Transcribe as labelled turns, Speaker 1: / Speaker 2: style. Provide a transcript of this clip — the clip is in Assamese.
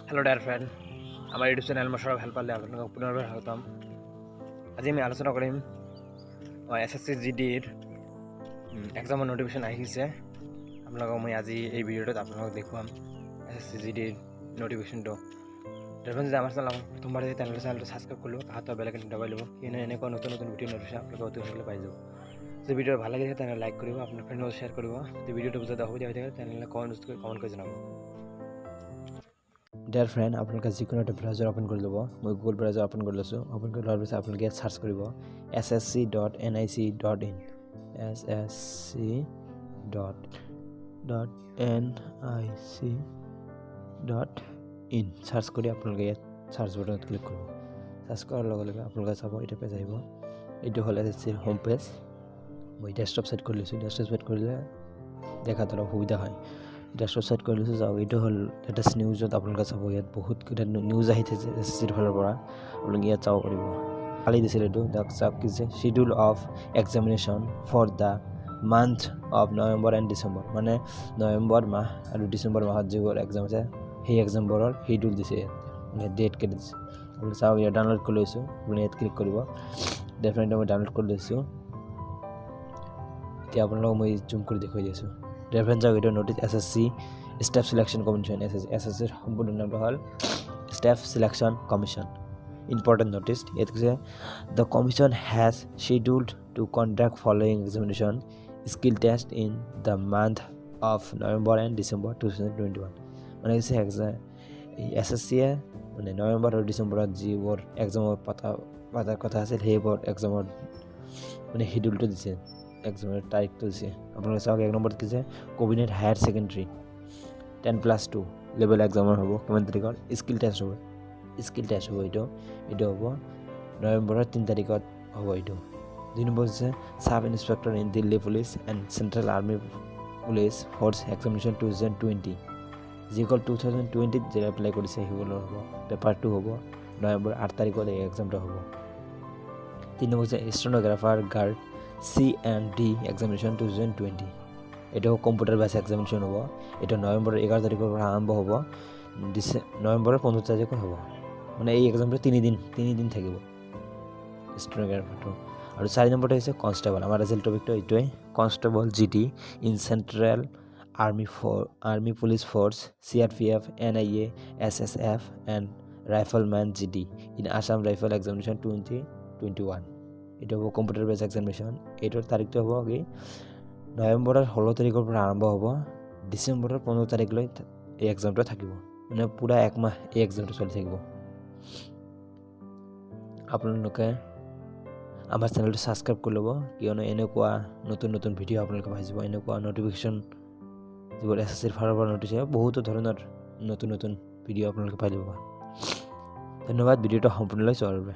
Speaker 1: Hello dear friend, আমাৰ ইউটিউব চেনেল মছৰ ভাল পালে আপোনালোকক পুনৰবাৰ স্বাগতম। আজি আমি আলোচনা কৰিম SSC GD এক্সামৰ নোটিফিকেশ্যন আহিছে। আপোনালোকক মই আজি এই ভিডিঅ'টোত আপোনালোকক দেখুৱাম SSC GD নোটিফিকেশ্যনটো। দেখুন যে আমাৰ চেনেল প্ৰথমবাৰ যদি চেনেলটো সাবস্ক্ৰাইব কৰিলো হাতৰ বেল আইকন দবাই ল'ব, কিয়নো এনেকুৱা নতুন নতুন ভিডিঅ' নোটিফিকেশ্যন আপোনালোকে অতি সোনকালে পাই যাব। যদি ভিডিঅ' ভাল লাগিছে তেনেহ'লে লাইক কৰিব, আপোনাৰ ফ্ৰেণ্ডৰ লগত শ্বেয়াৰ কৰিব। যদি ভিডিঅ'টো বুজাত অসুবিধা হৈ থাকে তেনেহ'লে কমেণ্ট কৰি জনাব। ডিয়াৰ ফ্ৰেণ্ড, আপোনালোকে যিকোনো এটা ব্ৰাউজাৰ ওপেন কৰি ল'ব। মই গুগল ব্ৰাউজাৰ ওপেন কৰি লৈছোঁ। ওপেন কৰি লোৱাৰ পিছত আপোনালোকে ইয়াত চাৰ্চ কৰিব ssc.nic.in ssc.nic.in চাৰ্চ কৰি আপোনালোকে ইয়াত চাৰ্চ বাটনত ক্লিক কৰিব। চাৰ্চ কৰাৰ লগে লগে আপোনালোকে চাব এইটো পেজ আহিব। এইটো হ'ল SSCৰ হোম পেজ। মই ডেস্কটপ ছেট কৰি লৈছোঁ। ডেস্কটপ ছেট কৰিলে দেখাত অলপ সুবিধা হয়। ডেস্কটপ ছেট কৰি লৈছোঁ। যাওক, এইটো হ'ল লেটেষ্ট নিউজত আপোনালোকে চাব। ইয়াত বহুত কেইটা নিউজ আহি থাকে SSCৰ ফালৰ পৰা, আপোনালোকে ইয়াত চাব পাৰিব। কালি দিছিল এইটো চাওক কি যে schedule of examination for the month of November and December, মানে নৱেম্বৰ মাহ আৰু ডিচেম্বৰ মাহত যিবোৰ এক্সাম আছে সেই এক্সামবোৰৰ শিডিউল দিছে ইয়াত, মানে ডেট কেইটা দিছে। আপুনি চাওক, ইয়াত ডাউনলোড কৰি লৈছোঁ। আপুনি ইয়াত ক্লিক কৰিব। ডেফিনেটলি মই ডাউনলোড কৰি লৈছোঁ। এতিয়া আপোনালোকক মই জুম কৰি দেখুৱাই দি আছোঁ। ৰেফাৰেঞ্চ যাওক, এইটো notice SSC staff selection commission. SSCৰ সম্পূৰ্ণ নামটো হ'ল staff selection commission. Important notice, ইয়াত কৈছে the commission has scheduled to conduct following examination skill test in the month of November and December 2021। মানে কৈছে SSCয়ে মানে নৱেম্বৰ আৰু ডিচেম্বৰত যিবোৰ এক্সামৰ পাতাৰ কথা আছিল সেইবোৰ এক্সামৰ মানে শিডিউলটো দিছে, এক্সামৰ তাৰিখটো দিছে। আপোনালোকে চাওক, এক নম্বৰত দিছে কবিনেট হায়াৰ ছেকেণ্ডেৰী 10+2 লেভেল এক্সামৰ হ'ব। কিমান তাৰিখত? স্কিল টেষ্ট হ'ব। এইটো হ'ব নৱেম্বৰৰ 3 তাৰিখত হ'ব। এইটো 2 নম্বৰ হৈছে চাব inspector in Delhi police and central army police force examination 2020, যিসকল 2020ত যে এপ্লাই কৰিছে সেইবোৰৰ হ'ব। পেপাৰ 2 হ'ব নৱেম্বৰ 8 তাৰিখত এই এক্সামটো হ'ব। 3 নম্বৰ হৈছে ষ্টেন'গ্ৰাফাৰ গাৰ্ড C&D এক্সামিনেশ্যন 2020, এইটো কম্পিউটাৰ বেছ এক্সামিনেশ্যন হ'ব। এইটো নৱেম্বৰৰ 11 তাৰিখৰ পৰা আৰম্ভ হ'ব, নৱেম্বৰৰ 15 তাৰিখত হ'ব। মানে এই এক্সামটো 3 দিন থাকিব ষ্টেন'গ্ৰাফাৰটো। আৰু 4 নম্বৰটো হৈছে কনষ্টেবল। আমাৰ আছিল টপিকটো এইটোৱে, constable GD in central army police force CRPF NIA SSF and riflemen GD in Assam rifle examination 2021। এইটো হ'ব কম্পিউটাৰ বেছ এক্সামিনেশ্যন। এইটোৰ তাৰিখটো হ'ব কি নৱেম্বৰৰ 16 তাৰিখৰ পৰা আৰম্ভ হ'ব, ডিচেম্বৰৰ 15 তাৰিখলৈ এই এক্সামটো থাকিব। মানে পূৰা একমাহ এই এক্সামটো চলি থাকিব। আপোনালোকে আমাৰ চেনেলটো ছাবস্ক্ৰাইব কৰি ল'ব, কিয়নো এনেকুৱা নতুন নতুন ভিডিঅ' আপোনালোকে পাই যাব। এনেকুৱা নটিফিকেশ্যন যিবোৰ SSCৰ ফালৰ পৰা নটিচ বহুতো ধৰণৰ নতুন নতুন ভিডিঅ' আপোনালোকে পাই যাব। ধন্যবাদ ভিডিঅ'টো সম্পূৰ্ণলৈ চোৱাৰ বাবে।